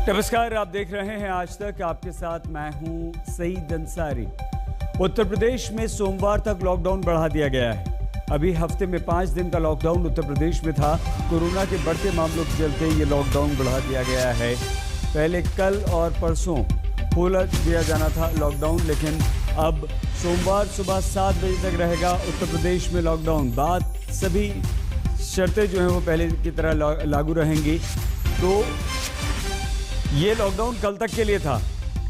नमस्कार, आप देख रहे हैं आज तक। आपके साथ मैं हूं सईद अंसारी। उत्तर प्रदेश में सोमवार तक लॉकडाउन बढ़ा दिया गया है। अभी हफ्ते में 5 दिन का लॉकडाउन उत्तर प्रदेश में था। कोरोना के बढ़ते मामलों के चलते ये लॉकडाउन बढ़ा दिया गया है। पहले कल और परसों खोला दिया जाना था लॉकडाउन, लेकिन अब सोमवार सुबह 7 बजे तक रहेगा उत्तर प्रदेश में लॉकडाउन। बात सभी शर्तें जो हैं वो पहले की तरह लागू रहेंगी। तो ये लॉकडाउन कल तक के लिए था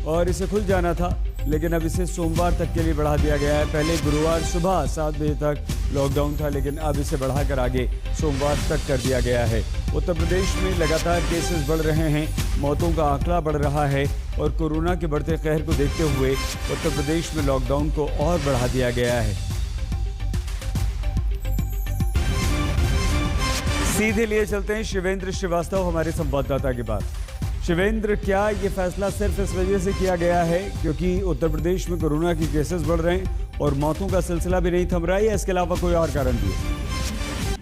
और इसे खुल जाना था, लेकिन अब इसे सोमवार तक के लिए बढ़ा दिया गया है। पहले गुरुवार सुबह 7 बजे तक लॉकडाउन था, लेकिन अब इसे बढ़ाकर आगे सोमवार तक कर दिया गया है। उत्तर प्रदेश में लगातार केसेस बढ़ रहे हैं, मौतों का आंकड़ा बढ़ रहा है और कोरोना के बढ़ते कहर को देखते हुए उत्तर प्रदेश में लॉकडाउन को और बढ़ा दिया गया है। सीधे लिए चलते हैं शिवेंद्र श्रीवास्तव हमारे संवाददाता के पास। शिवेंद्र, क्या ये फैसला सिर्फ इस वजह से किया गया है क्योंकि उत्तर प्रदेश में कोरोना के केसेस बढ़ रहे हैं और मौतों का सिलसिला भी नहीं थम रहा है, या इसके अलावा कोई और कारण भी है?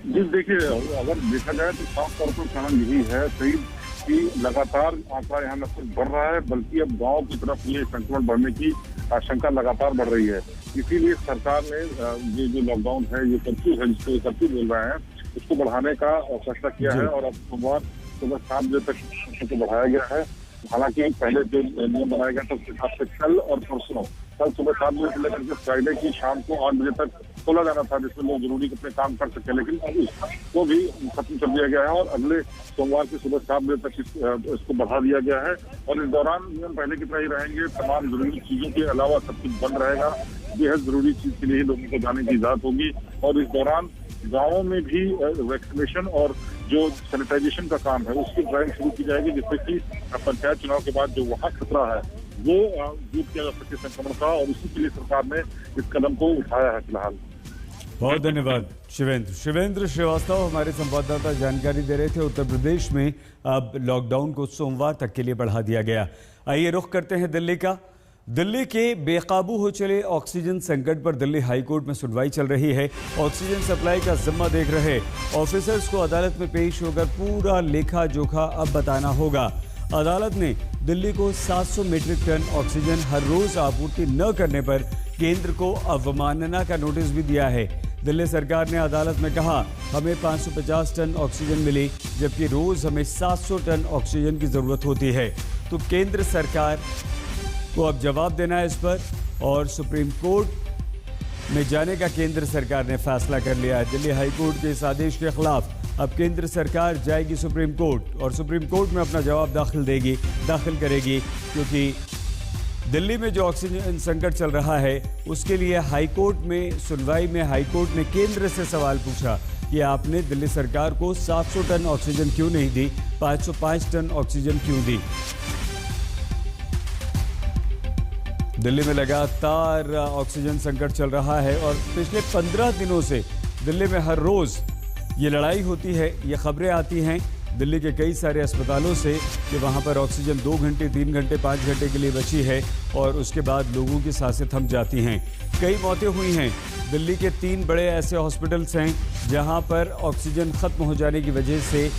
जी देखिए, अगर देखा जाए तो साफ तौर पर कारण यही है कि लगातार आंकड़ा यहाँ न सिर्फ बढ़ रहा है बल्कि अब गांव की तरफ ये संक्रमण बढ़ने की आशंका लगातार बढ़ रही है। इसीलिए सरकार ने ये जो लॉकडाउन है, ये कर्फ्यू है जिसको कर्फ्यू बोल रहे हैं, उसको बढ़ाने का फैसला किया है और अब सोमवार सुबह 7 बजे तक को बढ़ाया गया है। हालांकि पहले जो नियम बनाया गया था उसके हिसाब से कल और परसों, कल सुबह 7 बजे से लेकर के फ्राइडे की शाम को 8 बजे तक खोला जाना था, जिसमें लोग जरूरी अपने काम कर सके, लेकिन अभी वो भी खत्म कर दिया गया है और अगले सोमवार की सुबह 7 बजे तक इसको बढ़ा दिया गया है। और इस दौरान नियम पहले की तरह ही रहेंगे। तमाम जरूरी चीजों के अलावा सब कुछ बंद रहेगा। बेहद जरूरी चीज के लिए ही लोगों को जाने की इजाजत होगी और इस दौरान गाँवों में भी वैक्सीनेशन और जो सैनिटाइजेशन का काम है उसकी ड्राइव शुरू की जाएगी, जिससे कि पंचायत चुनाव के बाद जो वहाँ खतरा है वो दूर किया जा सके संक्रमण का, और इसी के लिए सरकार ने इस कदम को उठाया है फिलहाल। बहुत धन्यवाद शिवेंद्र श्रीवास्तव हमारे संवाददाता जानकारी दे रहे थे। उत्तर प्रदेश में अब लॉकडाउन को सोमवार तक के लिए बढ़ा दिया गया। आइए रुख करते हैं दिल्ली का। दिल्ली के बेकाबू हो चले ऑक्सीजन संकट पर दिल्ली हाईकोर्ट में सुनवाई चल रही है। ऑक्सीजन सप्लाई का जिम्मा देख रहे ऑफिसर्स को अदालत में पेश होकर पूरा लेखा जोखा अब बताना होगा। अदालत ने दिल्ली को 700 मीट्रिक टन ऑक्सीजन हर रोज आपूर्ति न करने पर केंद्र को अवमानना का नोटिस भी दिया है। दिल्ली सरकार ने अदालत में कहा, हमें 550 टन ऑक्सीजन मिली जबकि रोज हमें 700 टन ऑक्सीजन की जरूरत होती है। तो केंद्र सरकार को अब जवाब देना है इस पर, और सुप्रीम कोर्ट में जाने का केंद्र सरकार ने फैसला कर लिया है। दिल्ली हाईकोर्ट के इस आदेश के खिलाफ अब केंद्र सरकार जाएगी सुप्रीम कोर्ट और सुप्रीम कोर्ट में अपना जवाब दाखिल करेगी, क्योंकि दिल्ली में जो ऑक्सीजन संकट चल रहा है उसके लिए हाईकोर्ट में सुनवाई में हाईकोर्ट ने केंद्र से सवाल पूछा कि आपने दिल्ली सरकार को 700 टन ऑक्सीजन क्यों नहीं दी, 505 टन ऑक्सीजन क्यों दी। दिल्ली में लगातार ऑक्सीजन संकट चल रहा है और पिछले 15 दिनों से दिल्ली में हर रोज ये लड़ाई होती है। ये खबरें आती हैं दिल्ली के कई सारे अस्पतालों से कि वहाँ पर ऑक्सीजन 2 घंटे 3 घंटे 5 घंटे के लिए बची है और उसके बाद लोगों की सांसें थम जाती हैं। कई मौतें हुई हैं। दिल्ली के 3 बड़े ऐसे हॉस्पिटल्स हैं जहाँ पर ऑक्सीजन ख़त्म हो जाने की वजह से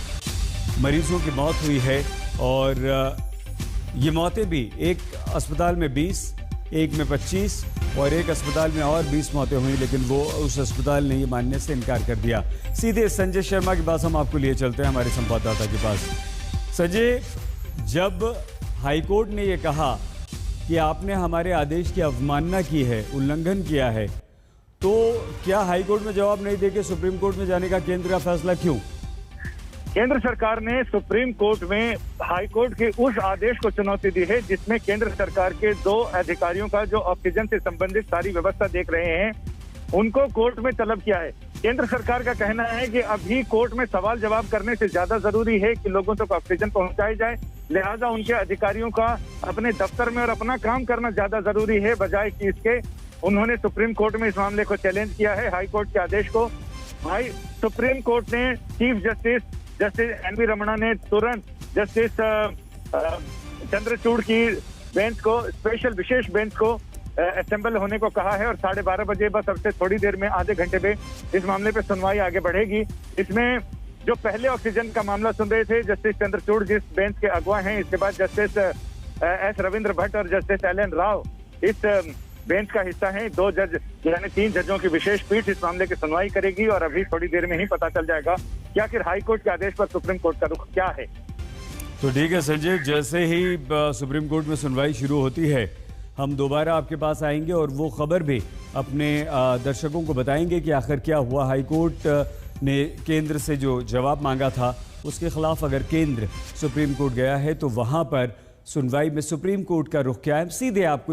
मरीजों की मौत हुई है, और ये मौतें भी एक अस्पताल में 20, एक में 25 और एक अस्पताल में और 20 मौतें हुई, लेकिन वो उस अस्पताल ने ये मानने से इनकार कर दिया। सीधे संजय शर्मा के पास हम आपको लिए चलते हैं, हमारे संवाददाता के पास। संजय, जब हाईकोर्ट ने ये कहा कि आपने हमारे आदेश की अवमानना की है, उल्लंघन किया है, तो क्या हाईकोर्ट में जवाब नहीं देके सुप्रीम कोर्ट में जाने का केंद्र का फैसला क्यों? केंद्र सरकार ने सुप्रीम कोर्ट में हाई कोर्ट के उस आदेश को चुनौती दी है जिसमें केंद्र सरकार के 2 अधिकारियों का जो ऑक्सीजन से संबंधित सारी व्यवस्था देख रहे हैं उनको कोर्ट में तलब किया है। केंद्र सरकार का कहना है कि अभी कोर्ट में सवाल जवाब करने से ज्यादा जरूरी है कि लोगों तक ऑक्सीजन पहुंचाई जाए, लिहाजा उनके अधिकारियों का अपने दफ्तर में और अपना काम करना ज्यादा जरूरी है बजाय कि इसके। उन्होंने सुप्रीम कोर्ट में इस मामले को चैलेंज किया है, हाई कोर्ट के आदेश को। सुप्रीम कोर्ट ने चीफ जस्टिस एन.वी. रमणा ने तुरंत जस्टिस चंद्रचूड़ की बेंच को, स्पेशल विशेष बेंच को असेंबल होने को कहा है और 12:30 बजे, बस अब से थोड़ी देर में, आधे घंटे में इस मामले पे सुनवाई आगे बढ़ेगी। इसमें जो पहले ऑक्सीजन का मामला सुन रहे थे जस्टिस चंद्रचूड़ जिस बेंच के अगवा हैं, इसके बाद जस्टिस एस रविंद्र भट्ट और जस्टिस एल.एन. राव इस बेंच का हिस्सा हैं। 2 जज यानी 3 जजों की विशेष पीठ इस मामले की सुनवाई करेगी और अभी थोड़ी देर में ही पता चल जाएगा कि आखिर हाई कोर्ट के आदेश पर सुप्रीम कोर्ट का रुख क्या है। तो ठीक है संजय, जैसे ही सुप्रीम कोर्ट में सुनवाई शुरू होती है हम दोबारा आपके पास आएंगे और वो खबर भी अपने दर्शकों को बताएंगे कि आखिर क्या हुआ। हाई कोर्ट ने केंद्र से जो जवाब मांगा था उसके खिलाफ अगर केंद्र सुप्रीम कोर्ट गया है तो वहां पर सुनवाई में सुप्रीम कोर्ट का रुख क्या है, सीधे आपको